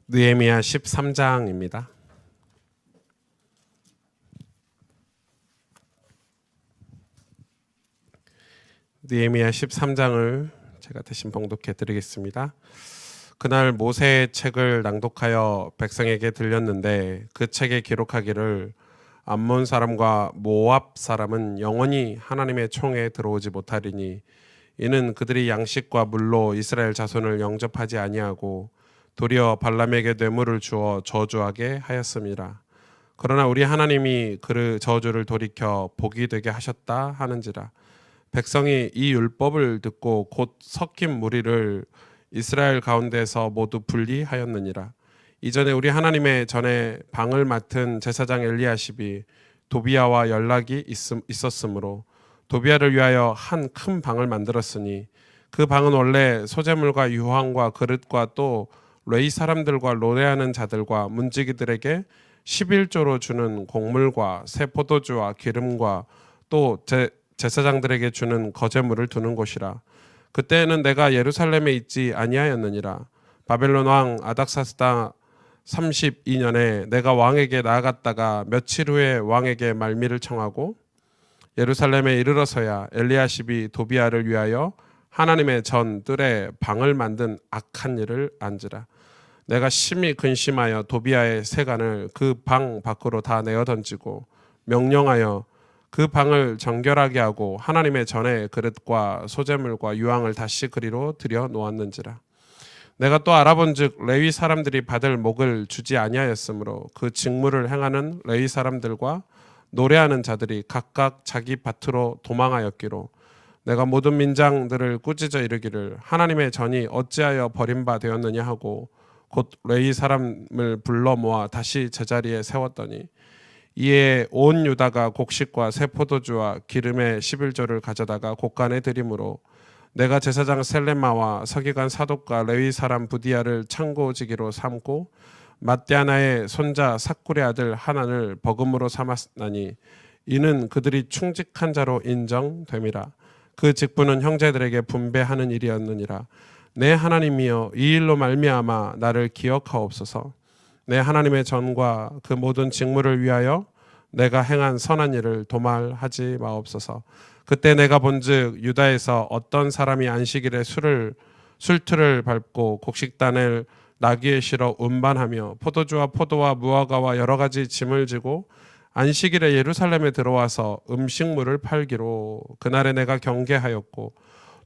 느헤미야 13장입니다. 느헤미야 13장을 제가 대신 봉독해 드리겠습니다. 그날 모세의 책을 낭독하여 백성에게 들렸는데 그 책에 기록하기를 암몬 사람과 모압 사람은 영원히 하나님의 총에 들어오지 못하리니 이는 그들이 양식과 물로 이스라엘 자손을 영접하지 아니하고 도리어 발람에게 뇌물을 주어 저주하게 하였음이라. 그러나 우리 하나님이 그 저주를 돌이켜 복이 되게 하셨다 하는지라. 백성이 이 율법을 듣고 곧 섞인 무리를 이스라엘 가운데서 모두 분리하였느니라. 이전에 우리 하나님의 전에 방을 맡은 제사장 엘리야십이 도비야와 연락이 있었으므로 도비야를 위하여 한 큰 방을 만들었으니 그 방은 원래 소재물과 유황과 그릇과 또 레위 사람들과 노래하는 자들과 문지기들에게 11조로 주는 곡물과 새 포도주와 기름과 또 제사장들에게 주는 거제물을 두는 곳이라. 그때에는 내가 예루살렘에 있지 아니하였느니라. 바벨론 왕 아닥사스다 32년에 내가 왕에게 나아갔다가 며칠 후에 왕에게 말미를 청하고 예루살렘에 이르러서야 엘리야십이 도비야를 위하여 하나님의 전 뜰에 방을 만든 악한 일을 안지라. 내가 심히 근심하여 도비야의 세간을 그 방 밖으로 다 내어 던지고 명령하여 그 방을 정결하게 하고 하나님의 전에 그릇과 소재물과 유황을 다시 그리로 들여 놓았는지라. 내가 또 알아본즉 레위 사람들이 받을 목을 주지 아니하였으므로 그 직무를 행하는 레위 사람들과 노래하는 자들이 각각 자기 밭으로 도망하였기로 내가 모든 민장들을 꾸짖어 이르기를 하나님의 전이 어찌하여 버림바 되었느냐 하고 곧 레위 사람을 불러 모아 다시 제자리에 세웠더니 이에 온 유다가 곡식과 새 포도주와 기름의 11조를 가져다가 곡간에 드림으로 내가 제사장 셀레마와 서기관 사독과 레위 사람 부디야를 창고지기로 삼고 mattheana의 손자 삭굴의 아들 하난을 버금으로 삼았나니 이는 그들이 충직한 자로 인정됨이라. 그 직분은 형제들에게 분배하는 일이었느니라. 내 하나님이여 이 일로 말미암아 나를 기억하옵소서. 내 하나님의 전과 그 모든 직무를 위하여 내가 행한 선한 일을 도말하지 마옵소서. 그때 내가 본즉 유다에서 어떤 사람이 안식일에 술틀을 밟고 곡식단을 나귀에 실어 운반하며 포도주와 포도와 무화과와 여러 가지 짐을 지고 안식일에 예루살렘에 들어와서 음식물을 팔기로 그날에 내가 경계하였고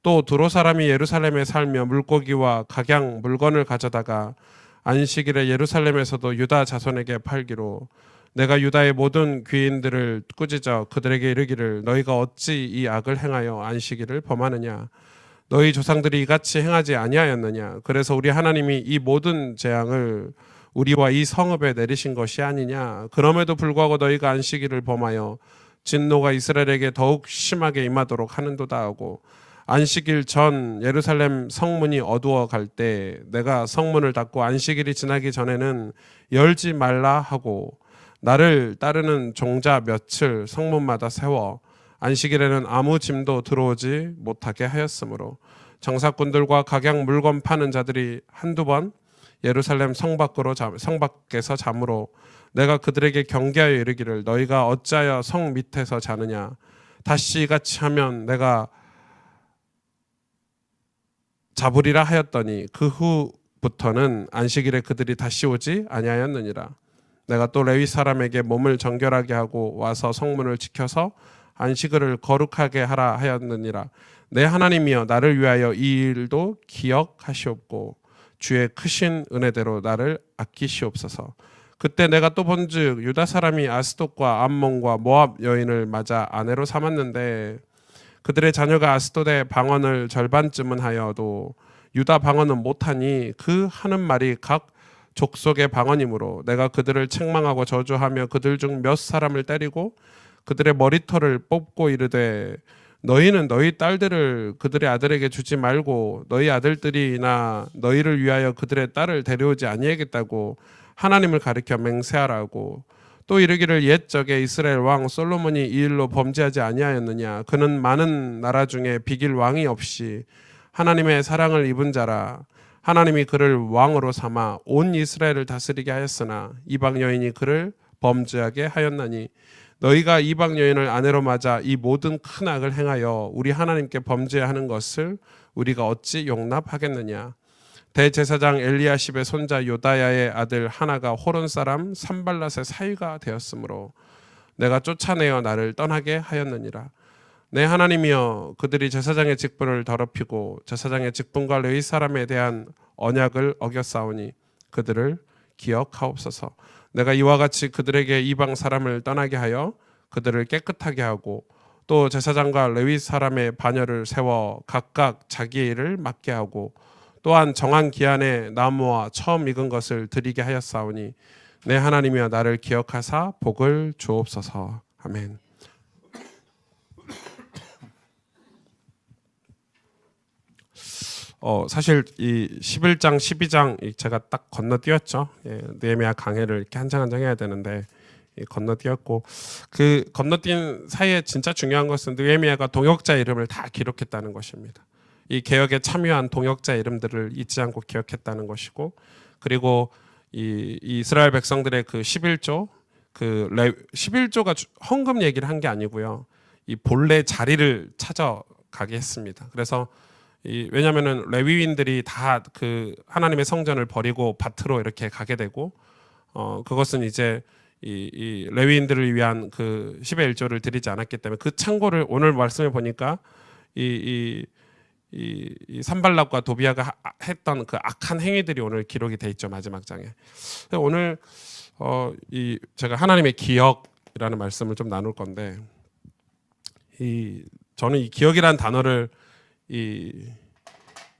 또 두로 사람이 예루살렘에 살며 물고기와 각양 물건을 가져다가 안식일에 예루살렘에서도 유다 자손에게 팔기로 내가 유다의 모든 귀인들을 꾸짖어 그들에게 이르기를 너희가 어찌 이 악을 행하여 안식일을 범하느냐. 너희 조상들이 이같이 행하지 아니하였느냐. 그래서 우리 하나님이 이 모든 재앙을 우리와 이 성읍에 내리신 것이 아니냐. 그럼에도 불구하고 너희가 안식일을 범하여 진노가 이스라엘에게 더욱 심하게 임하도록 하는도다 하고 안식일 전 예루살렘 성문이 어두워 갈 때 내가 성문을 닫고 안식일이 지나기 전에는 열지 말라 하고 나를 따르는 종자 며칠 성문마다 세워 안식일에는 아무 짐도 들어오지 못하게 하였으므로 정사꾼들과 각양 물건 파는 자들이 한두 번 예루살렘 성 밖에서 잠으로 내가 그들에게 경계하여 이르기를 너희가 어찌하여 성 밑에서 자느냐. 다시 이같이 하면 내가 잡으리라 하였더니 그 후부터는 안식일에 그들이 다시 오지 아니하였느니라. 내가 또 레위 사람에게 몸을 정결하게 하고 와서 성문을 지켜서 안식일을 거룩하게 하라 하였느니라. 내 하나님이여 나를 위하여 이 일도 기억하시옵고 주의 크신 은혜대로 나를 아끼시옵소서. 그때 내가 또 본즉 유다 사람이 아스돗과 암몬과 모압 여인을 맞아 아내로 삼았는데 그들의 자녀가 아스돗의 방언을 절반쯤은 하여도 유다 방언은 못하니 그 하는 말이 각 족속의 방언이므로 내가 그들을 책망하고 저주하며 그들 중 몇 사람을 때리고 그들의 머리털을 뽑고 이르되 너희는 너희 딸들을 그들의 아들에게 주지 말고 너희 아들들이나 너희를 위하여 그들의 딸을 데려오지 아니하겠다고 하나님을 가리켜 맹세하라고 또 이르기를 옛적에 이스라엘 왕 솔로몬이 이 일로 범죄하지 아니하였느냐. 그는 많은 나라 중에 비길 왕이 없이 하나님의 사랑을 입은 자라. 하나님이 그를 왕으로 삼아 온 이스라엘을 다스리게 하였으나 이방 여인이 그를 범죄하게 하였나니 너희가 이방 여인을 아내로 맞아 이 모든 큰 악을 행하여 우리 하나님께 범죄하는 것을 우리가 어찌 용납하겠느냐. 대제사장 엘리야십의 손자 요다야의 아들 하나가 호론 사람 산발랏의 사위가 되었으므로 내가 쫓아내어 나를 떠나게 하였느니라. 내 하나님이여, 그들이 제사장의 직분을 더럽히고 제사장의 직분과 레위 사람에 대한 언약을 어겼사오니 그들을 기억하옵소서. 내가 이와 같이 그들에게 이방 사람을 떠나게 하여 그들을 깨끗하게 하고 또 제사장과 레위 사람의 반열을 세워 각각 자기의 일을 맡게 하고 또한 정한 기한에 나무와 처음 익은 것을 드리게 하였사오니 내 하나님이여, 나를 기억하사 복을 주옵소서. 아멘. 사실 이 11장, 12장 제가 딱 건너뛰었죠. 느헤미야 강해를 이렇게 한 장 한 장 해야 되는데 건너뛰었고, 그 건너뛴 사이에 진짜 중요한 것은 느헤미야가 동역자 이름을 다 기록했다는 것입니다. 이 개혁에 참여한 동역자 이름들을 잊지 않고 기억했다는 것이고, 그리고 이 이스라엘 백성들의 그 11조, 11조가 헌금 얘기를 한 게 아니고요. 이 본래 자리를 찾아가게 했습니다. 그래서 왜냐하면은 레위인들이 다 그 하나님의 성전을 버리고 밭으로 이렇게 가게 되고, 그것은 이제 이 레위인들을 위한 그 10의 1조를 드리지 않았기 때문에 그 창고를 오늘 말씀해 보니까 이 산발락과 도비아가 했던 그 악한 행위들이 오늘 기록이 돼 있죠, 마지막 장에. 오늘 제가 하나님의 기억이라는 말씀을 좀 나눌 건데, 저는 이 기억이라는 단어를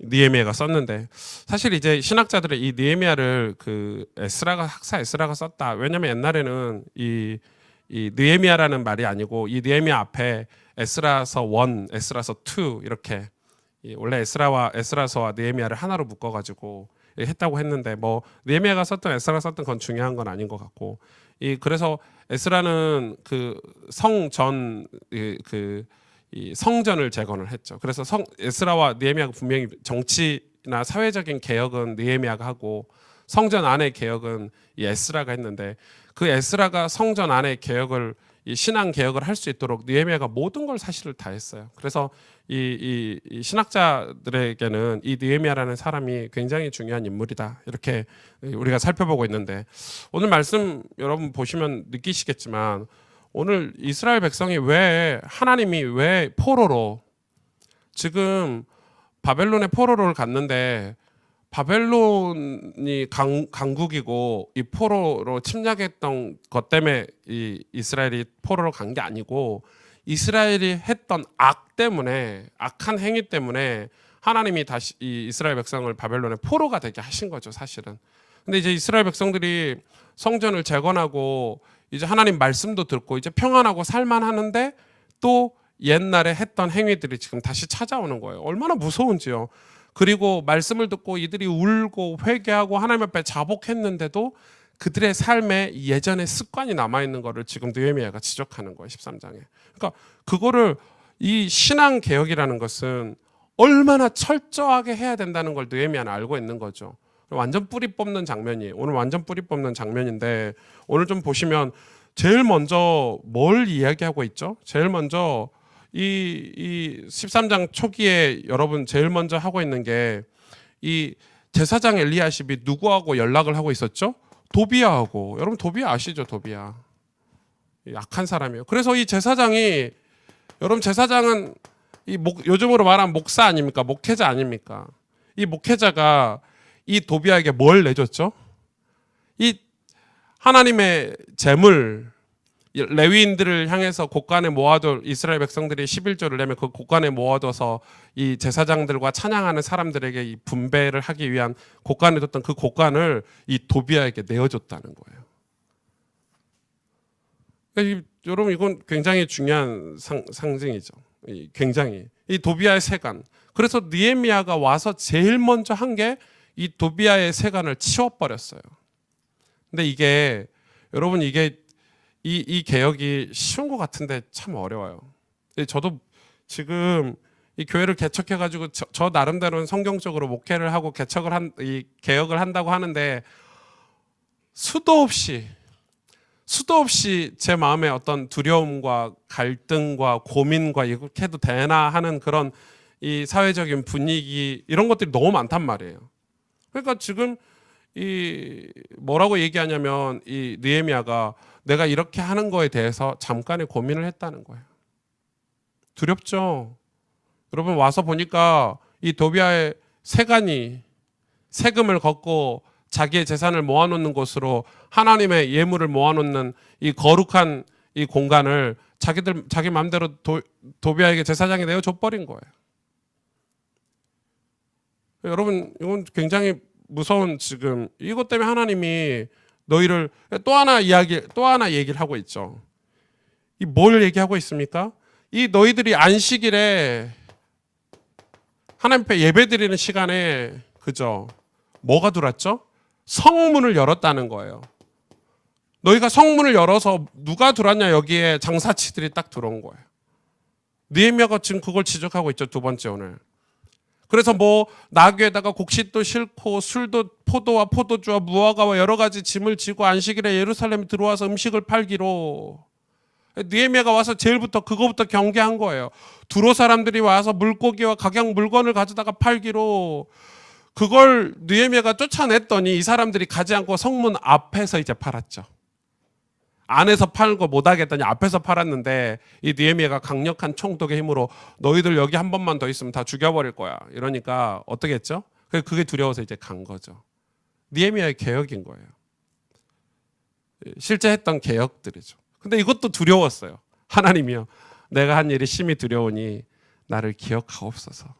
느헤미야가 썼는데, 사실 이제 신학자들은 이 느헤미야를 그 학사 에스라가 썼다. 왜냐하면 옛날에는 이 느헤미야라는 말이 아니고 이 느헤미야 앞에 에스라서 1, 에스라서 2 이렇게 원래 에스라서와 느헤미야를 하나로 묶어가지고 했다고 했는데, 뭐 느헤미야가 썼던 에스라가 썼던 건 중요한 건 아닌 것 같고, 그래서 에스라는 그 성전 이 성전을 재건을 했죠. 그래서 에스라와 느헤미야가 분명히 정치나 사회적인 개혁은 느헤미야가 하고 성전 안의 개혁은 이 에스라가 했는데, 그 에스라가 성전 안의 개혁을, 이 신앙 개혁을 할 수 있도록 느헤미야가 모든 걸 사실을 다 했어요. 그래서 이 신학자들에게는 이 느헤미야라는 사람이 굉장히 중요한 인물이다, 이렇게 우리가 살펴보고 있는데, 오늘 말씀 여러분 보시면 느끼시겠지만 오늘 이스라엘 백성이 하나님이 왜 포로로, 지금 바벨론의 포로를 갔는데 바벨론이 강국이고 이 포로로 침략했던 것 때문에 이 이스라엘이 포로로 간 게 아니고 이스라엘이 했던 악한 행위 때문에 하나님이 다시 이 이스라엘 백성을 바벨론의 포로가 되게 하신 거죠, 사실은. 근데 이제 이스라엘 백성들이 성전을 재건하고 이제 하나님 말씀도 듣고 이제 평안하고 살만하는데 또 옛날에 했던 행위들이 지금 다시 찾아오는 거예요. 얼마나 무서운지요. 그리고 말씀을 듣고 이들이 울고 회개하고 하나님 앞에 자복했는데도 그들의 삶에 예전의 습관이 남아있는 거를 지금 느헤미야가 지적하는 거예요, 13장에. 그러니까 그거를, 이 신앙 개혁이라는 것은 얼마나 철저하게 해야 된다는 걸 느헤미야는 알고 있는 거죠. 완전 뿌리 뽑는 장면이에요. 오늘 완전 뿌리 뽑는 장면인데, 오늘 좀 보시면 제일 먼저 뭘 이야기하고 있죠? 제일 먼저 이 13장 초기에 여러분 제일 먼저 하고 있는 게, 이 제사장 엘리야십이 누구하고 연락을 하고 있었죠? 도비야하고. 여러분 도비야 아시죠? 도비야 약한 사람이에요. 그래서 이 제사장이, 여러분 제사장은 요즘으로 말하면 목사 아닙니까? 목회자 아닙니까? 이 목회자가 이 도비야에게 뭘 내줬죠? 이 하나님의 재물, 레위인들을 향해서 곳간에 모아둘, 이스라엘 백성들이 11조를 내면 그 곳간에 모아둬서 이 제사장들과 찬양하는 사람들에게 이 분배를 하기 위한 곳간에 뒀던 그 곳간을 이 도비야에게 내어줬다는 거예요. 그러니까 여러분 이건 굉장히 중요한 상징이죠. 굉장히 이 도비야의 세관. 그래서 느헤미야가 와서 제일 먼저 한 게 이 도비야의 세관을 치워버렸어요. 근데 이게 여러분 이 개혁이 쉬운 것 같은데 참 어려워요. 저도 지금 이 교회를 개척해가지고 저 나름대로는 성경적으로 목회를 하고 이 개혁을 한다고 하는데 수도 없이 제 마음에 어떤 두려움과 갈등과 고민과 이렇게 해도 되나 하는 그런 이 사회적인 분위기 이런 것들이 너무 많단 말이에요. 그러니까 지금 이 뭐라고 얘기하냐면 이 느헤미야가 내가 이렇게 하는 거에 대해서 잠깐의 고민을 했다는 거예요. 두렵죠? 여러분 와서 보니까 이 도비아의 세간이 세금을 걷고 자기의 재산을 모아놓는 곳으로 하나님의 예물을 모아놓는 이 거룩한 이 공간을 자기 마음대로 도비아에게 제사장이 내어 줘버린 거예요. 여러분 이건 굉장히 무서운 지금 이것 때문에 하나님이 너희를 또 하나 얘기를 하고 있죠. 이 뭘 얘기하고 있습니까? 이 너희들이 안식일에 하나님 앞에 예배드리는 시간에 그죠? 뭐가 들어왔죠? 성문을 열었다는 거예요. 너희가 성문을 열어서 누가 들어왔냐 여기에 장사치들이 딱 들어온 거예요. 느헤미야가 지금 그걸 지적하고 있죠. 두 번째 오늘. 그래서 뭐 나귀에다가 곡식도 싣고 술도 포도와 포도주와 무화과와 여러 가지 짐을 지고 안식일에 예루살렘에 들어와서 음식을 팔기로 느헤미야가 와서 제일부터 그거부터 경계한 거예요. 두로 사람들이 와서 물고기와 각양 물건을 가져다가 팔기로 그걸 느헤미야가 쫓아냈더니 이 사람들이 가지 않고 성문 앞에서 이제 팔았죠. 안에서 파는 거 못하겠다니 앞에서 팔았는데 이 느헤미야가 강력한 총독의 힘으로 너희들 여기 한 번만 더 있으면 다 죽여버릴 거야. 이러니까 어떻게 했죠? 그게 두려워서 이제 간 거죠. 느헤미야의 개혁인 거예요. 실제 했던 개혁들이죠. 근데 이것도 두려웠어요. 하나님이요. 내가 한 일이 심히 두려우니 나를 기억하옵소서.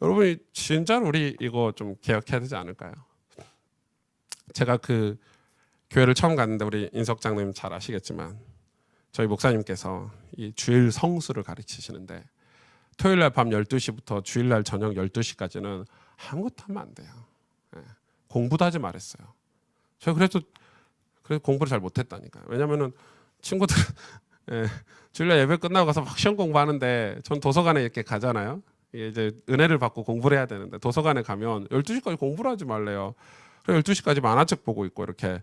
여러분 진짜로 우리 이거 좀 개혁해야 되지 않을까요? 제가 그 교회를 처음 갔는데 우리 인석장님 잘 아시겠지만 저희 목사님께서 이 주일 성수를 가르치시는데 토요일날 밤 12시부터 주일날 저녁 12시까지는 아무것도 하면 안 돼요. 공부도 하지 말았어요. 저희 그래서 공부를 잘 못했다니까요. 왜냐면은 친구들 주일날 예배 끝나고 가서 막 시험 공부하는데 전 도서관에 이렇게 가잖아요. 이제 은혜를 받고 공부를 해야 되는데 도서관에 가면 12시까지 공부를 하지 말래요. 12시까지 만화책 보고 있고 이렇게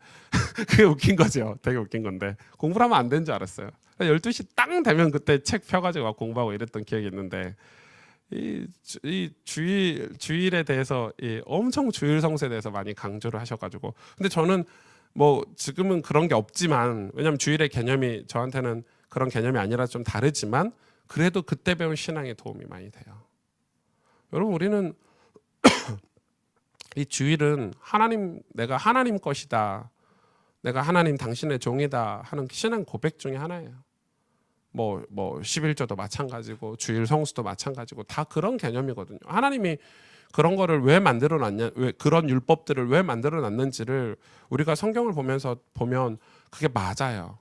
그게 웃긴 거죠. 되게 웃긴 건데 공부를 하면 안 되는 줄 알았어요. 12시 딱 되면 그때 책 펴가지고 공부하고 이랬던 기억이 있는데 이 주일에 대해서 엄청 주일 성수에 대해서 많이 강조를 하셔가지고 근데 저는 뭐 지금은 그런 게 없지만 왜냐하면 주일의 개념이 저한테는 그런 개념이 아니라 좀 다르지만 그래도 그때 배운 신앙에 도움이 많이 돼요. 여러분 우리는 이 주일은 내가 하나님 것이다. 내가 하나님 당신의 종이다 하는 신앙 고백 중에 하나예요. 뭐 11조도 마찬가지고 주일 성수도 마찬가지고 다 그런 개념이거든요. 하나님이 그런 거를 왜 만들어 놨냐, 왜 그런 율법들을 왜 만들어 놨는지를 우리가 성경을 보면서 보면 그게 맞아요.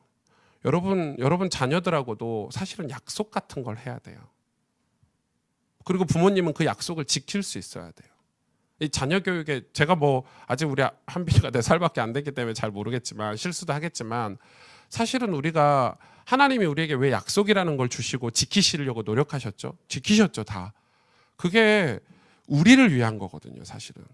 여러분 자녀들하고도 사실은 약속 같은 걸 해야 돼요. 그리고 부모님은 그 약속을 지킬 수 있어야 돼요. 이 자녀 교육에 제가 뭐 아직 우리 한빈이가 4살밖에 안 됐기 때문에 잘 모르겠지만 실수도 하겠지만 사실은 우리가 하나님이 우리에게 왜 약속이라는 걸 주시고 지키시려고 노력하셨죠? 지키셨죠 다. 그게 우리를 위한 거거든요 사실은.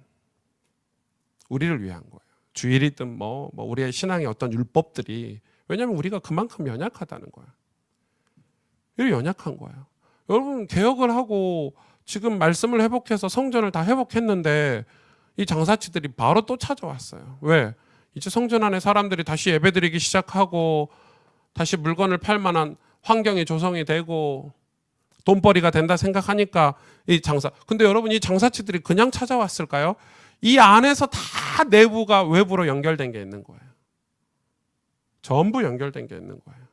우리를 위한 거예요. 주일이든 뭐 우리의 신앙의 어떤 율법들이 왜냐하면 우리가 그만큼 연약하다는 거예요. 이렇게 연약한 거예요. 여러분 개혁을 하고 지금 말씀을 회복해서 성전을 다 회복했는데 이 장사치들이 바로 또 찾아왔어요. 왜? 이제 성전 안에 사람들이 다시 예배드리기 시작하고 다시 물건을 팔 만한 환경이 조성이 되고 돈벌이가 된다 생각하니까 이 장사. 근데 여러분 이 장사치들이 그냥 찾아왔을까요? 이 안에서 다 내부가 외부로 연결된 게 있는 거예요. 전부 연결된 게 있는 거예요.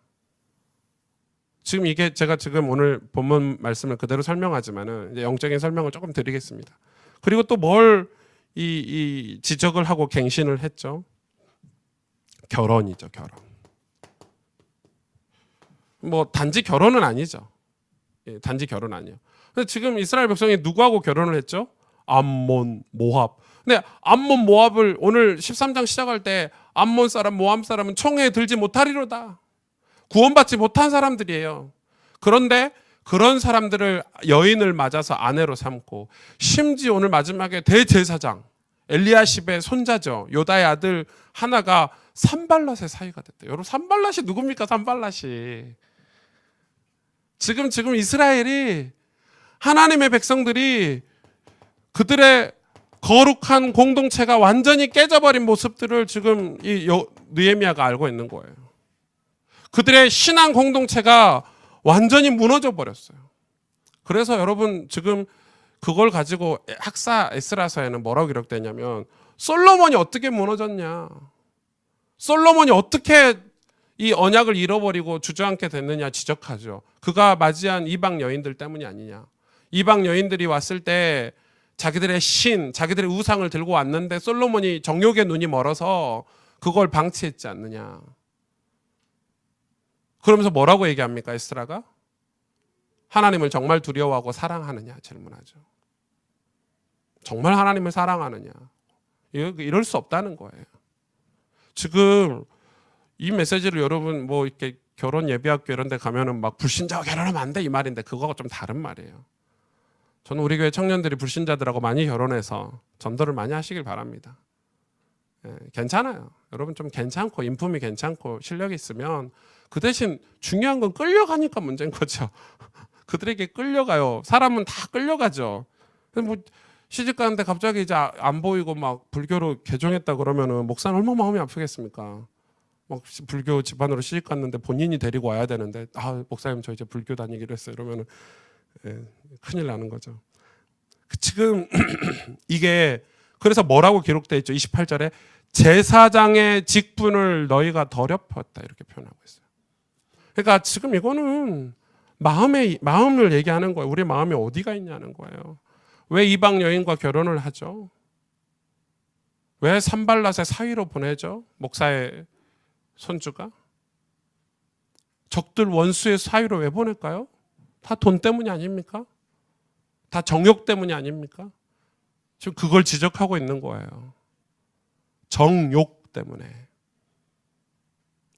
지금 이게 제가 지금 오늘 본문 말씀을 그대로 설명하지만은 이제 영적인 설명을 조금 드리겠습니다. 그리고 또 뭘 이 지적을 하고 갱신을 했죠. 결혼이죠, 결혼. 뭐 단지 결혼은 아니죠. 단지 결혼 아니에요. 근데 지금 이스라엘 백성이 누구하고 결혼을 했죠? 암몬, 모압. 근데 암몬, 모압을 오늘 13장 시작할 때 암몬 사람, 모압 사람은 총에 들지 못하리로다. 구원받지 못한 사람들이에요. 그런데 그런 사람들을 여인을 맞아서 아내로 삼고, 심지어 오늘 마지막에 대제사장 엘리야십의 손자죠, 요다의 아들 하나가 산발랏의 사위가 됐대요. 여러분, 산발랏이 누굽니까? 산발랏이 지금 이스라엘이, 하나님의 백성들이 그들의 거룩한 공동체가 완전히 깨져버린 모습들을 지금 이 느헤미야가 알고 있는 거예요. 그들의 신앙 공동체가 완전히 무너져 버렸어요. 그래서 여러분, 지금 그걸 가지고 학사 에스라서에는 뭐라고 기록되냐면, 솔로몬이 어떻게 무너졌냐, 솔로몬이 어떻게 이 언약을 잃어버리고 주저앉게 됐느냐 지적하죠. 그가 맞이한 이방 여인들 때문이 아니냐. 이방 여인들이 왔을 때 자기들의 신, 자기들의 우상을 들고 왔는데 솔로몬이 정욕의 눈이 멀어서 그걸 방치했지 않느냐. 그러면서 뭐라고 얘기합니까, 에스라가? 하나님을 정말 두려워하고 사랑하느냐 질문하죠. 정말 하나님을 사랑하느냐. 이럴 수 없다는 거예요. 지금 이 메시지를 여러분 뭐 이렇게 결혼 예비학교 이런 데 가면은 막 불신자와 결혼하면 안 돼 이 말인데, 그거가 좀 다른 말이에요. 저는 우리 교회 청년들이 불신자들하고 많이 결혼해서 전도를 많이 하시길 바랍니다. 괜찮아요. 여러분 좀 괜찮고 인품이 괜찮고 실력이 있으면, 그 대신 중요한 건 끌려가니까 문제인 거죠. 그들에게 끌려가요. 사람은 다 끌려가죠. 뭐 시집 가는데 갑자기 이제 안 보이고 막 불교로 개종했다 그러면은 목사는 얼마나 마음이 아프겠습니까? 막 불교 집안으로 시집 갔는데 본인이 데리고 와야 되는데, 목사님 저 이제 불교 다니기로 했어요. 이러면은 큰일 나는 거죠. 지금 이게 그래서 뭐라고 기록되어 있죠? 28절에 제사장의 직분을 너희가 더럽혔다 이렇게 표현하고 있어요. 그러니까 지금 이거는 마음을 얘기하는 거예요. 우리 마음이 어디가 있냐는 거예요. 왜 이방 여인과 결혼을 하죠? 왜 산발랏의 사위로 보내죠? 목사의 손주가? 적들 원수의 사위로 왜 보낼까요? 다 돈 때문이 아닙니까? 다 정욕 때문이 아닙니까? 지금 그걸 지적하고 있는 거예요. 정욕 때문에.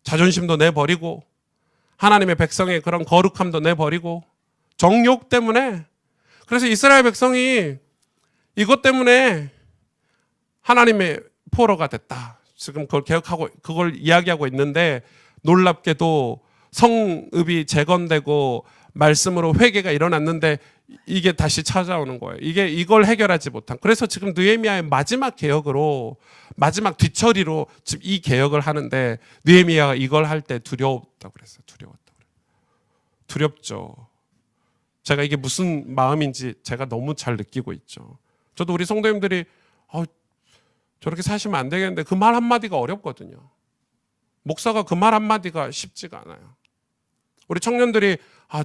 자존심도 내버리고 하나님의 백성의 그런 거룩함도 내버리고 정욕 때문에. 그래서 이스라엘 백성이 이것 때문에 하나님의 포로가 됐다. 지금 그걸 개혁하고 그걸 이야기하고 있는데, 놀랍게도 성읍이 재건되고 말씀으로 회개가 일어났는데 이게 다시 찾아오는 거예요. 이걸 해결하지 못한. 그래서 지금 느헤미야의 마지막 개혁으로, 마지막 뒤처리로 지금 이 개혁을 하는데, 느헤미야가 이걸 할 때 두려웠다고 그랬어요. 두렵죠. 제가 이게 무슨 마음인지 제가 너무 잘 느끼고 있죠. 저도 우리 성도님들이 저렇게 사시면 안 되겠는데 그 말 한마디가 어렵거든요. 목사가 그 말 한마디가 쉽지가 않아요. 우리 청년들이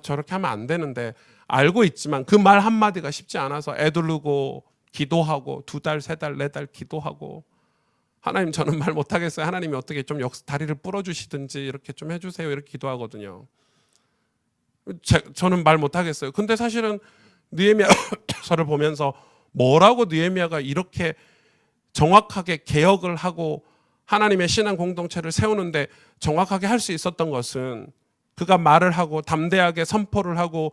저렇게 하면 안 되는데 알고 있지만 그 말 한마디가 쉽지 않아서 애들르고 기도하고 2달, 3달, 4달 기도하고, 하나님 저는 말 못하겠어요. 하나님이 어떻게 좀 다리를 뿌려주시든지 이렇게 좀 해주세요. 이렇게 기도하거든요. 저는 말 못하겠어요. 근데 사실은 느헤미야서를 보면서 뭐라고 느헤미야가 이렇게 정확하게 개혁을 하고 하나님의 신앙 공동체를 세우는데 정확하게 할 수 있었던 것은, 그가 말을 하고 담대하게 선포를 하고,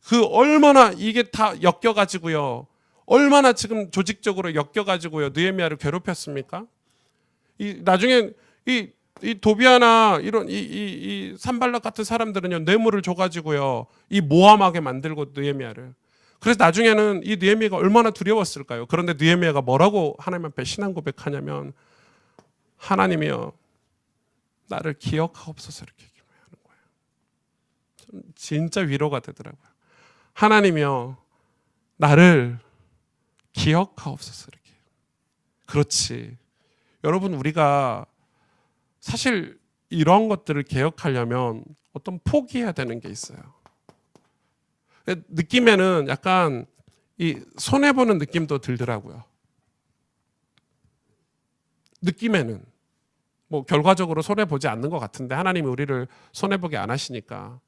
그 얼마나 이게 다 엮여가지고요, 얼마나 지금 조직적으로 엮여가지고요 느헤미야를 괴롭혔습니까? 나중에 이 도비아나 이런 이 산발랏 같은 사람들은요 뇌물을 줘가지고요 이 모함하게 만들고 느헤미야를. 그래서 나중에는 이 느헤미야가 얼마나 두려웠을까요? 그런데 느헤미야가 뭐라고 하나님 앞에 신앙 고백하냐면, 하나님이여 나를 기억하옵소서 이렇게 기도하는 거예요. 진짜 위로가 되더라고요. 하나님이여 나를 기억하옵소서 이렇게. 그렇지. 여러분, 우리가 사실 이런 것들을 개혁하려면 어떤 포기해야 되는 게 있어요. 느낌에는 약간 이 손해보는 느낌도 들더라고요. 느낌에는 뭐 결과적으로 손해보지 않는 것 같은데 하나님이 우리를 손해보게 안 하시니까.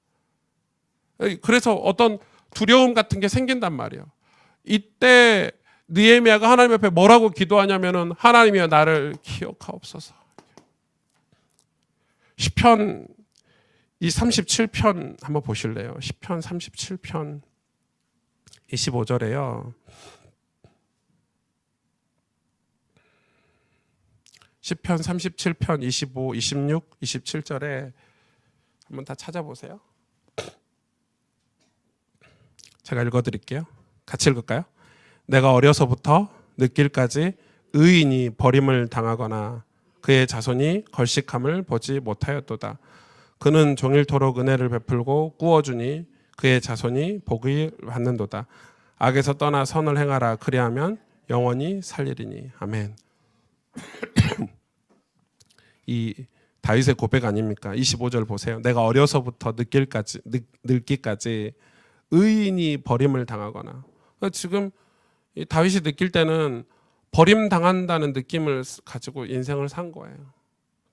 그래서 어떤 두려움 같은 게 생긴단 말이에요. 이때 느헤미야가 하나님 앞에 뭐라고 기도하냐면은, 하나님이여 나를 기억하옵소서. 시편 이 37편 한번 보실래요? 시편 37편 25절에요. 시편 37편 25, 26, 27절에 한번 다 찾아보세요. 제가 읽어드릴게요. 같이 읽을까요? 내가 어려서부터 늙길까지 의인이 버림을 당하거나 그의 자손이 걸식함을 보지 못하였도다. 그는 종일토록 은혜를 베풀고 꾸어주니 그의 자손이 복을 받는도다. 악에서 떠나 선을 행하라. 그리하면 영원히 살리리니. 아멘. 이 다윗의 고백 아닙니까? 25절 보세요. 내가 어려서부터 늙기까지 의인이 버림을 당하거나. 지금 다윗이 느낄 때는 버림당한다는 느낌을 가지고 인생을 산 거예요.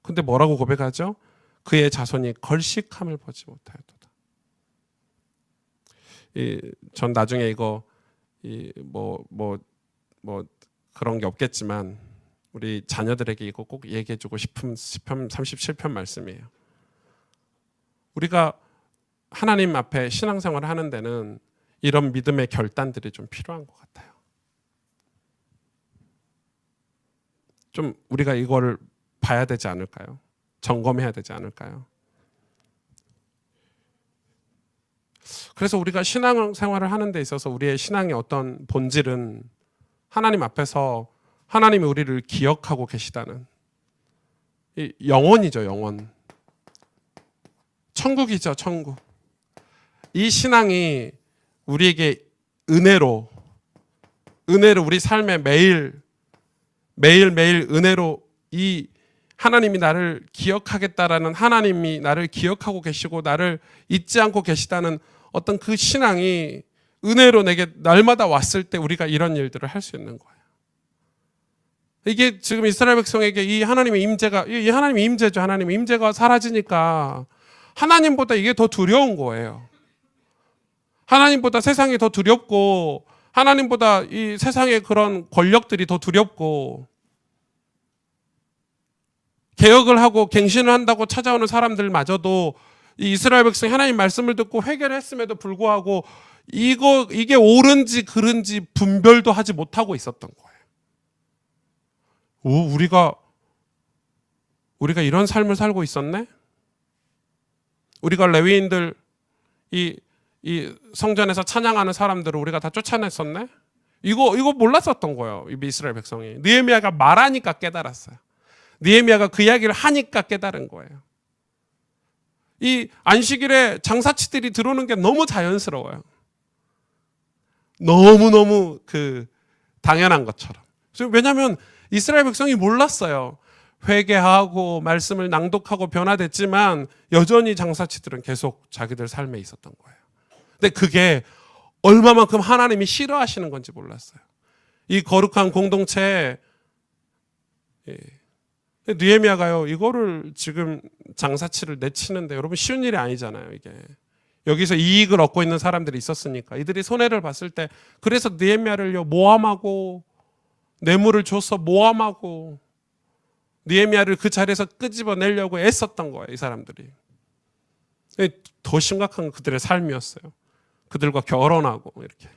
근데 뭐라고 고백하죠? 그의 자손이 걸식함을 보지 못하였도다. 전 나중에 이거 그런 게 없겠지만 우리 자녀들에게 이거 꼭 얘기해주고 싶은 시편 37편 말씀이에요. 우리가 하나님 앞에 신앙생활을 하는 데는 이런 믿음의 결단들이 좀 필요한 것 같아요. 좀 우리가 이거를 봐야 되지 않을까요? 점검해야 되지 않을까요? 그래서 우리가 신앙생활을 하는 데 있어서 우리의 신앙의 어떤 본질은 하나님 앞에서 하나님이 우리를 기억하고 계시다는 영원이죠, 영원. 천국이죠, 천국. 이 신앙이 우리에게 은혜로 우리 삶에 매일매일 은혜로 이 하나님이 나를 기억하겠다라는, 하나님이 나를 기억하고 계시고 나를 잊지 않고 계시다는 어떤 그 신앙이 은혜로 내게 날마다 왔을 때 우리가 이런 일들을 할 수 있는 거예요. 이게 지금 이스라엘 백성에게 이 하나님의 임재가, 이 하나님의 임재죠. 하나님의 임재가 사라지니까 하나님보다 이게 더 두려운 거예요. 하나님보다 세상이 더 두렵고, 하나님보다 이 세상의 그런 권력들이 더 두렵고, 개혁을 하고 갱신을 한다고 찾아오는 사람들마저도 이 이스라엘 백성이 하나님 말씀을 듣고 회개를 했음에도 불구하고 이게 옳은지 그른지 분별도 하지 못하고 있었던 거예요. 우리가 이런 삶을 살고 있었네? 우리가 레위인들 이 성전에서 찬양하는 사람들을 우리가 다 쫓아냈었네? 이거 몰랐었던 거예요. 이 이스라엘 백성이. 느헤미야가 말하니까 깨달았어요. 느헤미야가 그 이야기를 하니까 깨달은 거예요. 이 안식일에 장사치들이 들어오는 게 너무 자연스러워요. 너무너무 당연한 것처럼. 왜냐하면 이스라엘 백성이 몰랐어요. 회개하고 말씀을 낭독하고 변화됐지만 여전히 장사치들은 계속 자기들 삶에 있었던 거예요. 근데 그게 얼마만큼 하나님이 싫어하시는 건지 몰랐어요. 이 거룩한 공동체에 느헤미야가요, 이거를 지금 장사치를 내치는데 여러분 쉬운 일이 아니잖아요. 이게 여기서 이익을 얻고 있는 사람들이 있었으니까 이들이 손해를 봤을 때, 그래서 느헤미야를요 모함하고 뇌물을 줘서 모함하고 느헤미야를 그 자리에서 끄집어내려고 애썼던 거예요. 이 사람들이. 더 심각한 건 그들의 삶이었어요. 그들과 결혼하고 이렇게.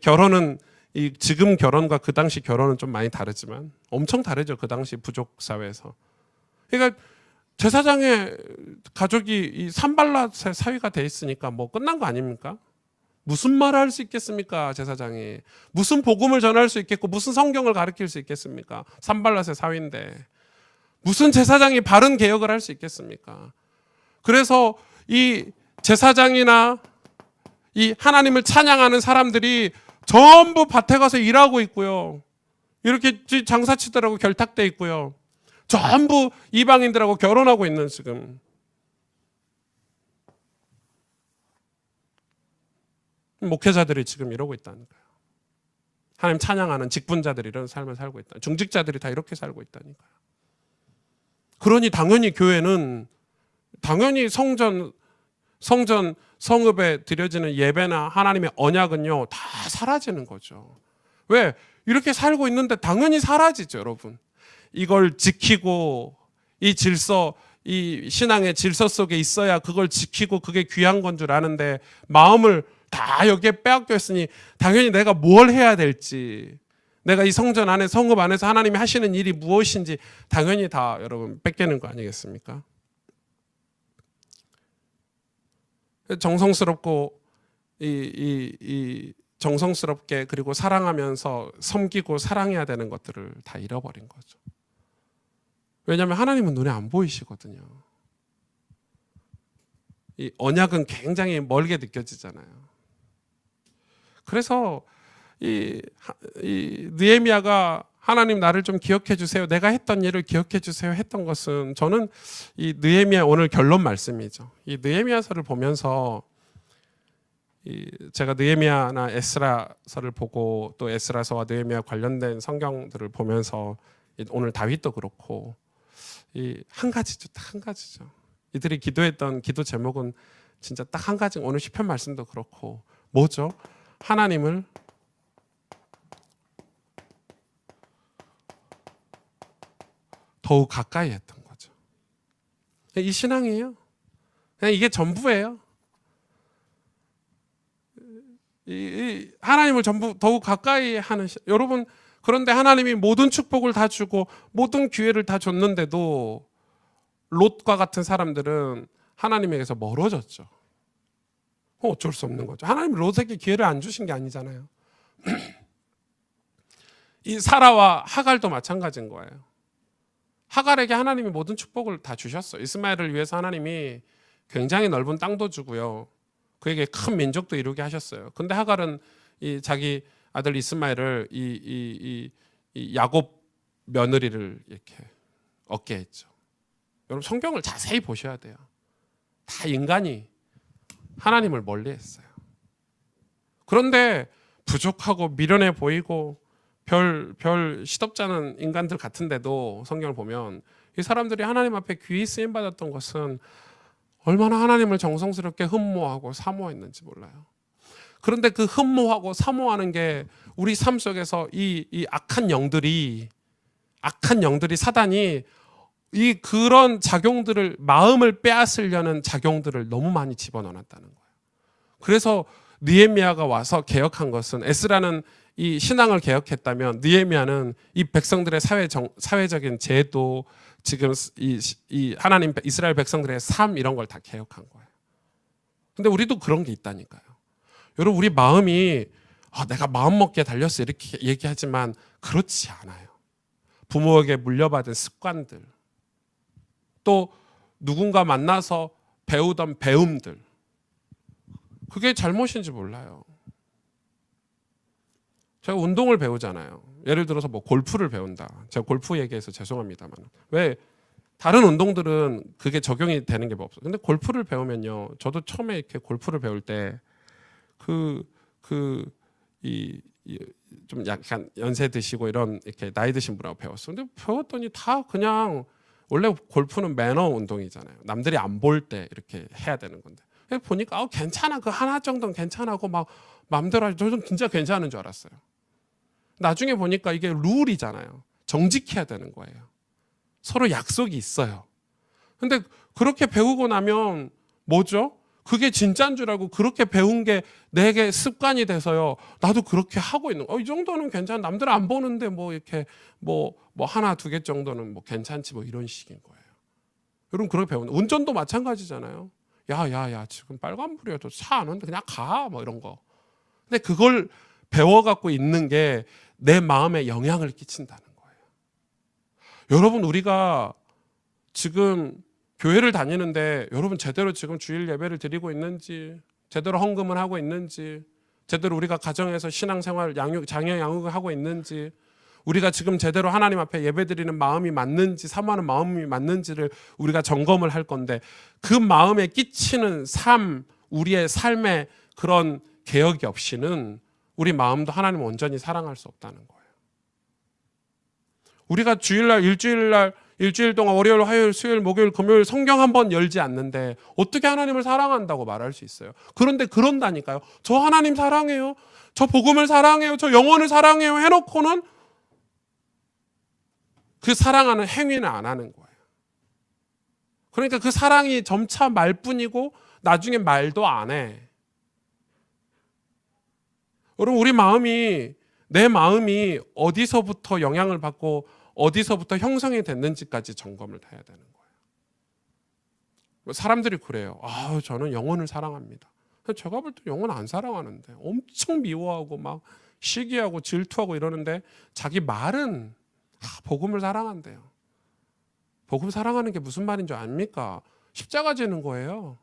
결혼은 지금 결혼과 그 당시 결혼은 좀 많이 다르지만 엄청 다르죠. 그 당시 부족 사회에서. 그러니까 제사장의 가족이 이 산발랏의 사위가 돼 있으니까 뭐 끝난 거 아닙니까? 무슨 말을 할 수 있겠습니까? 제사장이 무슨 복음을 전할 수 있겠고 무슨 성경을 가르칠 수 있겠습니까? 산발랏의 사위인데 무슨 제사장이 바른 개혁을 할 수 있겠습니까? 그래서 이 제사장이나 이 하나님을 찬양하는 사람들이 전부 밭에 가서 일하고 있고요. 이렇게 장사치들하고 결탁돼 있고요. 전부 이방인들하고 결혼하고 있는 지금. 목회자들이 지금 이러고 있다는 거예요. 하나님 찬양하는 직분자들이 이런 삶을 살고 있다. 중직자들이 다 이렇게 살고 있다니까요. 그러니 당연히 교회는 당연히 성읍에 드려지는 예배나 하나님의 언약은요 다 사라지는 거죠. 왜? 이렇게 살고 있는데 당연히 사라지죠, 여러분. 이걸 지키고 이 질서, 이 신앙의 질서 속에 있어야 그걸 지키고 그게 귀한 건 줄 아는데 마음을 다 여기에 빼앗겨 있으니 당연히 내가 뭘 해야 될지, 내가 이 성전 안에 성읍 안에서 하나님이 하시는 일이 무엇인지 당연히 다 여러분 뺏기는 거 아니겠습니까? 정성스럽고 정성스럽게 그리고 사랑하면서 섬기고 사랑해야 되는 것들을 다 잃어버린 거죠. 왜냐하면 하나님은 눈에 안 보이시거든요. 이 언약은 굉장히 멀게 느껴지잖아요. 그래서 이 느헤미야가 하나님 나를 좀 기억해 주세요, 내가 했던 일을 기억해 주세요 했던 것은, 저는 이 느헤미야 오늘 결론 말씀이죠. 이 느헤미야서를 보면서 제가 느헤미야나 에스라서를 보고 또 에스라서와 느헤미야 관련된 성경들을 보면서 오늘 다윗도 그렇고 한 가지죠, 딱 한 가지죠. 이들이 기도했던 기도 제목은 진짜 딱 한 가지. 오늘 시편 말씀도 그렇고 뭐죠? 하나님을 더욱 가까이 했던 거죠. 이 신앙이에요. 그냥 이게 전부예요. 하나님을 전부 더욱 가까이 하는 여러분, 그런데 하나님이 모든 축복을 다 주고 모든 기회를 다 줬는데도 롯과 같은 사람들은 하나님에게서 멀어졌죠. 어쩔 수 없는 거죠. 하나님 롯에게 기회를 안 주신 게 아니잖아요. 이 사라와 하갈도 마찬가지인 거예요. 하갈에게 하나님이 모든 축복을 다 주셨어요. 이스마엘을 위해서 하나님이 굉장히 넓은 땅도 주고요, 그에게 큰 민족도 이루게 하셨어요. 근데 하갈은 이 자기 아들 이스마엘을 이 야곱 며느리를 이렇게 얻게 했죠. 여러분 성경을 자세히 보셔야 돼요. 다 인간이 하나님을 멀리했어요. 그런데 부족하고 미련해 보이고 별 시덥지 않은 인간들 같은데도 성경을 보면 이 사람들이 하나님 앞에 귀히 쓰임 받았던 것은 얼마나 하나님을 정성스럽게 흠모하고 사모했는지 몰라요. 그런데 그 흠모하고 사모하는 게 우리 삶 속에서 이 악한 영들이 사단이 그런 작용들을, 마음을 빼앗으려는 작용들을 너무 많이 집어넣었다는 거예요. 그래서 느헤미야가 와서 개혁한 것은, 에스라는 이 신앙을 개혁했다면 느헤미야는 이 백성들의 사회적인 제도, 지금 이 하나님 이스라엘 백성들의 삶, 이런 걸 다 개혁한 거예요. 근데 우리도 그런 게 있다니까요. 여러분 우리 마음이 내가 마음 먹기에 달렸어 이렇게 얘기하지만 그렇지 않아요. 부모에게 물려받은 습관들, 또 누군가 만나서 배우던 배움들, 그게 잘못인지 몰라요. 제가 운동을 배우잖아요. 예를 들어서 뭐 골프를 배운다. 제가 골프 얘기해서 죄송합니다만, 왜 다른 운동들은 그게 적용이 되는 게 없어요. 근데 골프를 배우면요, 저도 처음에 이렇게 골프를 배울 때 좀 약간 연세 드시고 이런 이렇게 나이 드신 분하고 배웠어요. 근데 배웠더니 다 그냥, 원래 골프는 매너 운동이잖아요. 남들이 안 볼 때 이렇게 해야 되는 건데, 보니까 괜찮아, 그 하나 정도는 괜찮아고 막 마음대로 하지. 저는 진짜 괜찮은 줄 알았어요. 나중에 보니까 이게 룰이잖아요. 정직해야 되는 거예요. 서로 약속이 있어요. 근데 그렇게 배우고 나면 뭐죠? 그게 진짜인 줄 알고 그렇게 배운 게 내게 습관이 돼서요, 나도 그렇게 하고 있는 이 정도는 괜찮아, 남들 안 보는데 뭐 이렇게 뭐 하나 두 개 정도는 뭐 괜찮지, 뭐 이런 식인 거예요. 여러분 그렇게 배우는, 운전도 마찬가지잖아요. 야야야, 지금 빨간불이어도 차 안 오는데 그냥 가, 뭐 이런 거. 근데 그걸 배워갖고 있는 게 내 마음에 영향을 끼친다는 거예요. 여러분 우리가 지금 교회를 다니는데 여러분 제대로 지금 주일 예배를 드리고 있는지, 제대로 헌금을 하고 있는지, 제대로 우리가 가정에서 신앙생활 자녀 양육을 하고 있는지, 우리가 지금 제대로 하나님 앞에 예배드리는 마음이 맞는지, 사모하는 마음이 맞는지를 우리가 점검을 할 건데, 그 마음에 끼치는 삶, 우리의 삶의 그런 개혁이 없이는 우리 마음도 하나님을 온전히 사랑할 수 없다는 거예요. 우리가 주일날, 일주일 동안 월요일, 화요일, 수요일, 목요일, 금요일 성경 한 번 열지 않는데 어떻게 하나님을 사랑한다고 말할 수 있어요? 그런데 그런다니까요. 저 하나님 사랑해요, 저 복음을 사랑해요, 저 영혼을 사랑해요 해놓고는 그 사랑하는 행위는 안 하는 거예요. 그러니까 그 사랑이 점차 말뿐이고 나중에 말도 안 해. 여러분, 내 마음이 어디서부터 영향을 받고 어디서부터 형성이 됐는지까지 점검을 해야 되는 거예요. 사람들이 그래요. 저는 영혼을 사랑합니다. 제가 볼 때 영혼 안 사랑하는데 엄청 미워하고 막 시기하고 질투하고 이러는데 자기 말은 복음을 사랑한대요. 복음 사랑하는 게 무슨 말인 줄 아닙니까? 십자가 지는 거예요.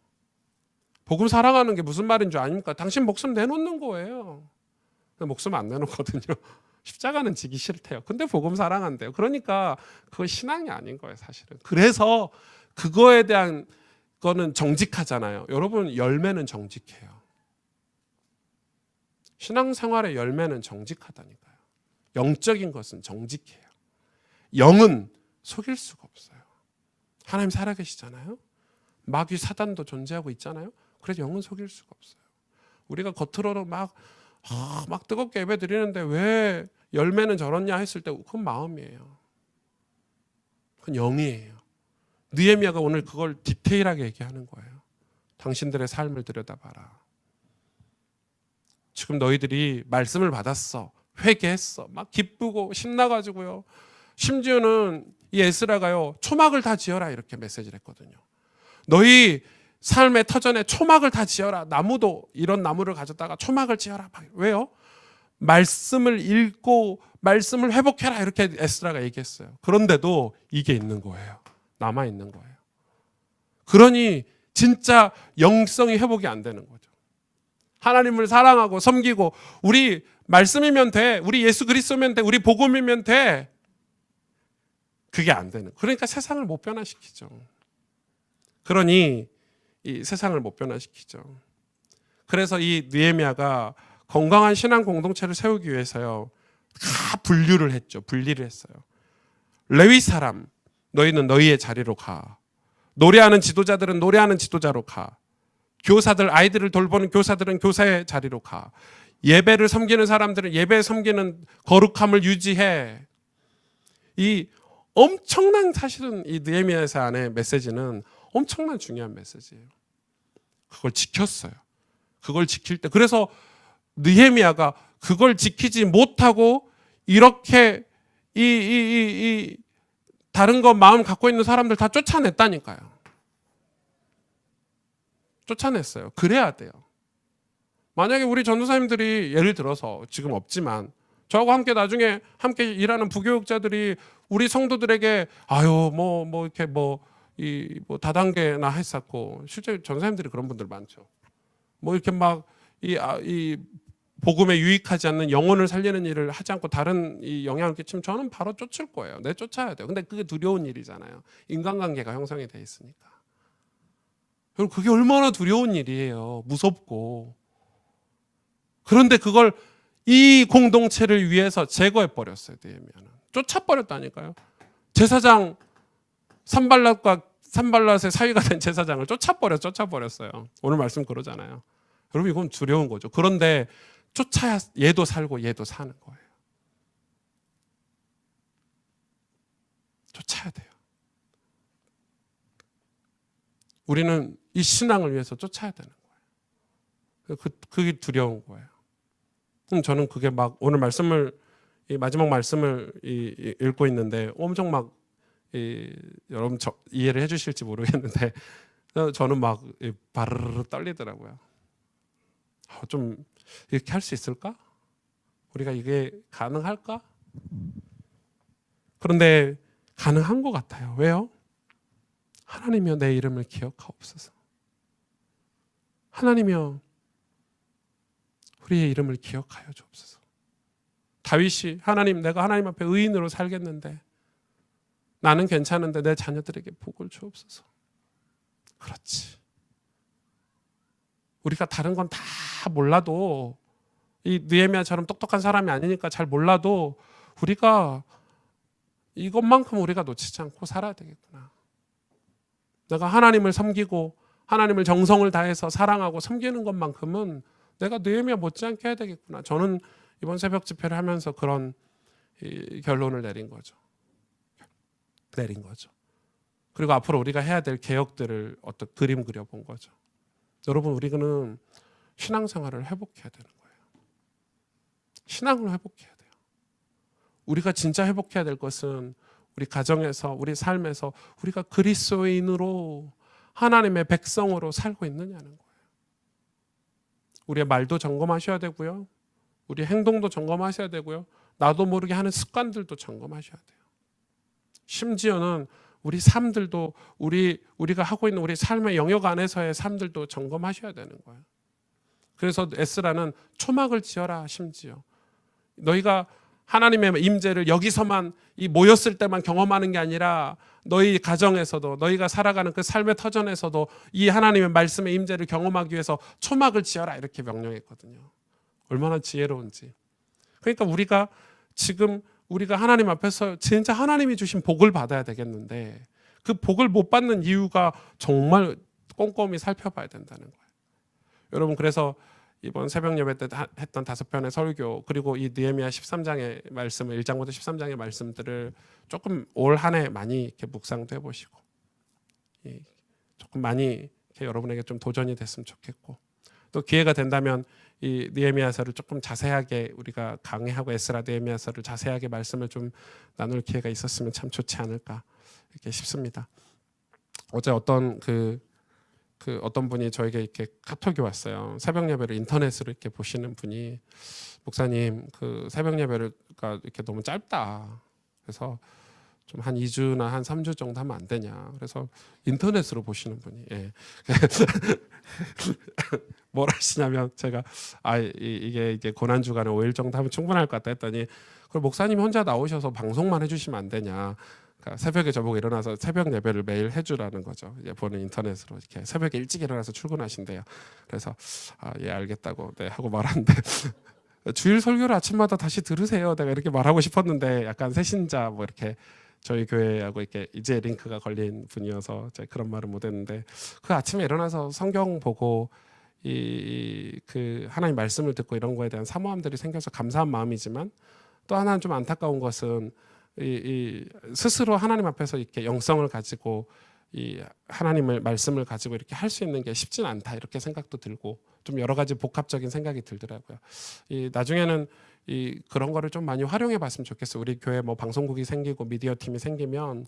복음 사랑하는 게 무슨 말인 줄 아닙니까? 당신 목숨 내놓는 거예요. 목숨 안 내놓거든요. 십자가는 지기 싫대요. 근데 복음 사랑한대요. 그러니까 그건 신앙이 아닌 거예요, 사실은. 그래서 그거에 대한 거는 정직하잖아요. 여러분, 열매는 정직해요. 신앙생활의 열매는 정직하다니까요. 영적인 것은 정직해요. 영은 속일 수가 없어요. 하나님 살아계시잖아요. 마귀 사단도 존재하고 있잖아요. 그래서 영은 속일 수가 없어요. 우리가 겉으로는 막 뜨겁게 예배 드리는데 왜 열매는 저렇냐 했을 때 그건 마음이에요. 그건 영이에요. 느헤미야가 오늘 그걸 디테일하게 얘기하는 거예요. 당신들의 삶을 들여다봐라. 지금 너희들이 말씀을 받았어. 회개했어. 막 기쁘고 신나가지고요. 심지어는 이 에스라가요, 초막을 다 지어라 이렇게 메시지를 했거든요. 너희 삶의 터전에 초막을 다 지어라. 나무도 이런 나무를 가져다가 초막을 지어라. 왜요? 말씀을 읽고 말씀을 회복해라 이렇게 에스라가 얘기했어요. 그런데도 이게 있는 거예요. 남아있는 거예요. 그러니 진짜 영성이 회복이 안 되는 거죠. 하나님을 사랑하고 섬기고 우리 말씀이면 돼. 우리 예수 그리스도면 돼. 우리 복음이면 돼. 그게 안 되는. 그러니까 세상을 못 변화시키죠. 그러니 이 세상을 못 변화시키죠. 그래서 이 느헤미야가 건강한 신앙 공동체를 세우기 위해서요. 다 분류를 했죠. 분리를 했어요. 레위 사람 너희는 너희의 자리로 가. 노래하는 지도자들은 노래하는 지도자로 가. 교사들 아이들을 돌보는 교사들은 교사의 자리로 가. 예배를 섬기는 사람들은 예배 섬기는 거룩함을 유지해. 이 엄청난 사실은 이 느헤미야서 안에 메시지는 엄청난 중요한 메시지예요. 그걸 지켰어요. 그걸 지킬 때 그래서 느헤미야가 그걸 지키지 못하고 이렇게 다른 거 마음 갖고 있는 사람들 다 쫓아냈다니까요. 쫓아냈어요. 그래야 돼요. 만약에 우리 전도사님들이 예를 들어서 지금 없지만 저하고 함께 나중에 함께 일하는 부교육자들이 우리 성도들에게 이렇게 다단계나 했었고 실제 전도사님들이 그런 분들 많죠. 이렇게 막 이 복음에 유익하지 않는 영혼을 살리는 일을 하지 않고 다른 이 영향을 끼치면 저는 바로 쫓을 거예요. 내쫓아야 돼요. 근데 그게 두려운 일이잖아요. 인간관계가 형성이 돼 있으니까. 여러분 그게 얼마나 두려운 일이에요. 무섭고. 그런데 그걸 이 공동체를 위해서 제거해 버렸어요. 느헤미야는. 쫓아버렸다니까요. 제사장 산발랏의 사위가 된 제사장을 쫓아버렸어요. 오늘 말씀 그러잖아요. 여러분 이건 두려운 거죠. 그런데 쫓아야 얘도 살고 얘도 사는 거예요. 쫓아야 돼요. 우리는 이 신앙을 위해서 쫓아야 되는 거예요. 그게 두려운 거예요. 저는 그게 막 오늘 말씀을 이 마지막 말씀을 읽고 있는데 엄청 막 여러분 이해를 해주실지 모르겠는데 저는 막 바르르 떨리더라고요. 좀 이렇게 할 수 있을까? 우리가 이게 가능할까? 그런데 가능한 것 같아요. 왜요? 하나님이여 내 이름을 기억하옵소서. 하나님이여 우리의 이름을 기억하여 주옵소서. 다윗이 하나님 내가 하나님 앞에 의인으로 살겠는데 나는 괜찮은데 내 자녀들에게 복을 주옵소서. 그렇지. 우리가 다른 건 다 몰라도 이 느헤미야처럼 똑똑한 사람이 아니니까 잘 몰라도 우리가 이것만큼 우리가 놓치지 않고 살아야 되겠구나. 내가 하나님을 섬기고 하나님을 정성을 다해서 사랑하고 섬기는 것만큼은 내가 느헤미야 못지않게 해야 되겠구나. 저는 이번 새벽 집회를 하면서 그런 결론을 내린 거죠. 그리고 앞으로 우리가 해야 될 개혁들을 어떤 그림 그려본 거죠. 여러분, 우리는 신앙생활을 회복해야 되는 거예요. 신앙을 회복해야 돼요. 우리가 진짜 회복해야 될 것은 우리 가정에서, 우리 삶에서 우리가 그리스도인으로 하나님의 백성으로 살고 있느냐는 거예요. 우리의 말도 점검하셔야 되고요. 우리 행동도 점검하셔야 되고요. 나도 모르게 하는 습관들도 점검하셔야 돼요. 심지어는 우리 삶들도 우리가 하고 있는 우리 삶의 영역 안에서의 삶들도 점검하셔야 되는 거예요. 그래서 에스라는 초막을 지어라. 심지어 너희가 하나님의 임재를 여기서만 이 모였을 때만 경험하는 게 아니라 너희 가정에서도 너희가 살아가는 그 삶의 터전에서도 이 하나님의 말씀의 임재를 경험하기 위해서 초막을 지어라 이렇게 명령했거든요. 얼마나 지혜로운지. 그러니까 우리가 지금 우리가 하나님 앞에서 진짜 하나님이 주신 복을 받아야 되겠는데 그 복을 못 받는 이유가 정말 꼼꼼히 살펴봐야 된다는 거예요. 여러분, 그래서 이번 새벽 예배 때 했던 5편의 설교, 그리고 이 느헤미야 13장의 말씀을 1장부터 13장의 말씀들을 조금 올 한 해 많이 이렇게 묵상도 해보시고 조금 많이 이렇게 여러분에게 좀 도전이 됐으면 좋겠고, 또 기회가 된다면 이 느헤미야서를 조금 자세하게 우리가 강의하고 에스라 느헤미야서를 자세하게 말씀을 좀 나눌 기회가 있었으면 참 좋지 않을까 이렇게 싶습니다. 어제 어떤 어떤 분이 저에게 이렇게 카톡이 왔어요. 새벽 예배를 인터넷으로 이렇게 보시는 분이, 목사님 그 새벽 예배가 이렇게 너무 짧다. 그래서 좀 한 2주나 한 3주 정도 하면 안 되냐. 그래서 인터넷으로 보시는 분이 뭘 하시냐면 제가 이게 고난 주간에 5일 정도 하면 충분할 것 같다 했더니, 그럼 목사님 혼자 나오셔서 방송만 해주시면 안 되냐. 그러니까 새벽에 저보고 일어나서 새벽 예배를 매일 해주라는 거죠. 이제 보는 인터넷으로 이렇게 새벽에 일찍 일어나서 출근하신대요. 그래서 예 알겠다고 하고 말았는데 주일 설교를 아침마다 다시 들으세요. 내가 이렇게 말하고 싶었는데 약간 새신자 뭐 이렇게 저희 교회하고 이렇게 이제 링크가 걸린 분이어서 제가 그런 말을 못했는데, 그 아침에 일어나서 성경 보고 그 하나님 말씀을 듣고 이런 거에 대한 사모함들이 생겨서 감사한 마음이지만, 또 하나는 좀 안타까운 것은 스스로 하나님 앞에서 이렇게 영성을 가지고 이 하나님의 말씀을 가지고 이렇게 할 수 있는 게 쉽지는 않다 이렇게 생각도 들고, 좀 여러 가지 복합적인 생각이 들더라고요. 나중에는 그런 거를 좀 많이 활용해 봤으면 좋겠어요. 우리 교회 뭐 방송국이 생기고 미디어 팀이 생기면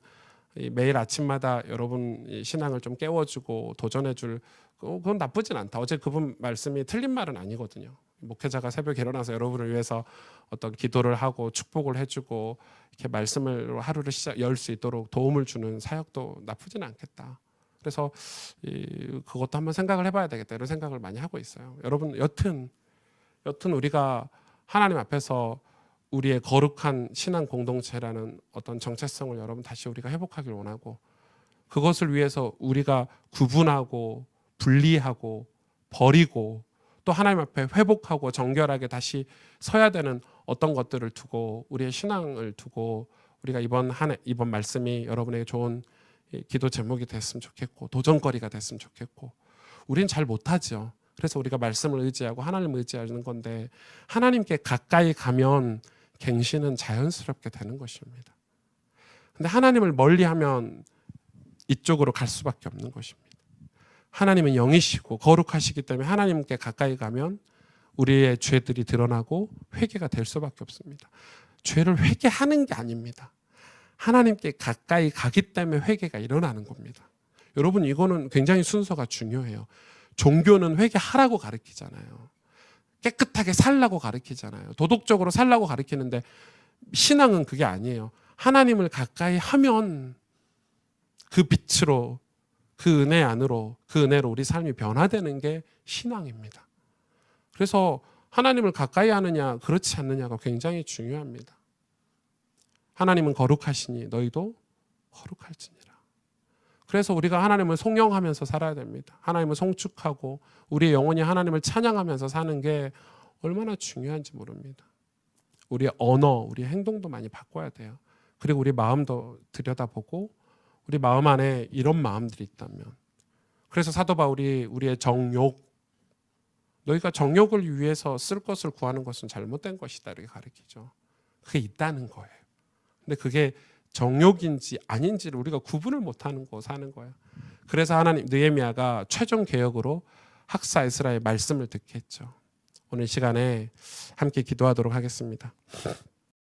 매일 아침마다 여러분 신앙을 좀 깨워주고 도전해줄, 그건 나쁘진 않다. 어제 그분 말씀이 틀린 말은 아니거든요. 목회자가 새벽에 일어나서 여러분을 위해서 어떤 기도를 하고 축복을 해주고 이렇게 말씀을 하루를 열 수 있도록 도움을 주는 사역도 나쁘진 않겠다. 그래서 그것도 한번 생각을 해봐야 되겠다 이런 생각을 많이 하고 있어요. 여러분, 여튼 우리가 하나님 앞에서 우리의 거룩한 신앙 공동체라는 어떤 정체성을 여러분 다시 우리가 회복하길 원하고, 그것을 위해서 우리가 구분하고 분리하고 버리고 또 하나님 앞에 회복하고 정결하게 다시 서야 되는 어떤 것들을 두고, 우리의 신앙을 두고 우리가 이번 말씀이 여러분에게 좋은 기도 제목이 됐으면 좋겠고 도전거리가 됐으면 좋겠고. 우리는 잘 못하죠. 그래서 우리가 말씀을 의지하고 하나님을 의지하는 건데, 하나님께 가까이 가면 갱신은 자연스럽게 되는 것입니다. 근데 하나님을 멀리하면 이쪽으로 갈 수밖에 없는 것입니다. 하나님은 영이시고 거룩하시기 때문에 하나님께 가까이 가면 우리의 죄들이 드러나고 회개가 될 수밖에 없습니다. 죄를 회개하는 게 아닙니다. 하나님께 가까이 가기 때문에 회개가 일어나는 겁니다. 여러분, 이거는 굉장히 순서가 중요해요. 종교는 회개하라고 가르치잖아요. 깨끗하게 살라고 가르치잖아요. 도덕적으로 살라고 가르치는데, 신앙은 그게 아니에요. 하나님을 가까이 하면 그 빛으로, 그 은혜 안으로, 그 은혜로 우리 삶이 변화되는 게 신앙입니다. 그래서 하나님을 가까이 하느냐 그렇지 않느냐가 굉장히 중요합니다. 하나님은 거룩하시니 너희도 거룩할지니라. 그래서 우리가 하나님을 송영하면서 살아야 됩니다. 하나님을 송축하고 우리의 영혼이 하나님을 찬양하면서 사는 게 얼마나 중요한지 모릅니다. 우리의 언어, 우리의 행동도 많이 바꿔야 돼요. 그리고 우리 마음도 들여다보고, 우리 마음 안에 이런 마음들이 있다면, 그래서 사도 바울이 우리의 정욕, 너희가 정욕을 위해서 쓸 것을 구하는 것은 잘못된 것이다 이렇게 가르치죠. 그게 있다는 거예요. 근데 그게 정욕인지 아닌지를 우리가 구분을 못하는 거 사는 거야. 그래서 하나님 느헤미야가 최종 개혁으로 학사 에스라의 말씀을 듣게 했죠. 오늘 시간에 함께 기도하도록 하겠습니다.